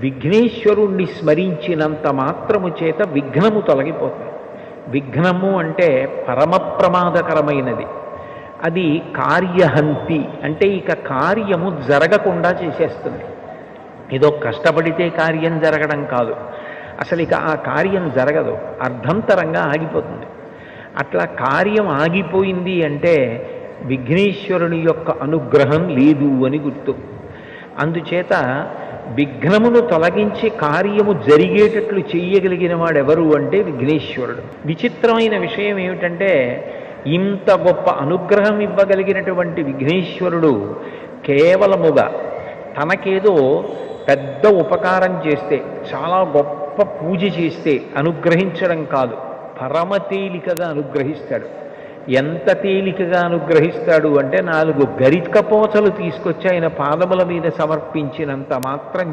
విఘ్నేశ్వరుణ్ణి స్మరించినంత మాత్రము చేత విఘ్నము తొలగిపోతుంది. విఘ్నము అంటే పరమ ప్రమాదకరమైనది. అది కార్యహంతి, అంటే ఇక కార్యము జరగకుండా చేసేస్తుంది. ఏదో కష్టపడితే కార్యం జరగడం కాదు, అసలు ఇక ఆ కార్యం జరగదు, అర్ధంతరంగా ఆగిపోతుంది. అట్లా కార్యం ఆగిపోయింది అంటే విఘ్నేశ్వరుని యొక్క అనుగ్రహం లేదు అని గుర్తు. అందుచేత విఘ్నమును తొలగించి కార్యము జరిగేటట్లు చెయ్యగలిగిన వాడెవరు అంటే విఘ్నేశ్వరుడు. విచిత్రమైన విషయం ఏమిటంటే, ఇంత గొప్ప అనుగ్రహం ఇవ్వగలిగినటువంటి విఘ్నేశ్వరుడు కేవలముగా తనకేదో పెద్ద ఉపకారం చేస్తే, చాలా గొప్ప పూజ చేస్తే అనుగ్రహించడం కాదు, పరమ తేలికగా అనుగ్రహిస్తాడు. ఎంత తేలికగా అనుగ్రహిస్తాడు అంటే 4 గరికపోచలు తీసుకొచ్చి ఆయన పాదముల మీద సమర్పించినంత మాత్రం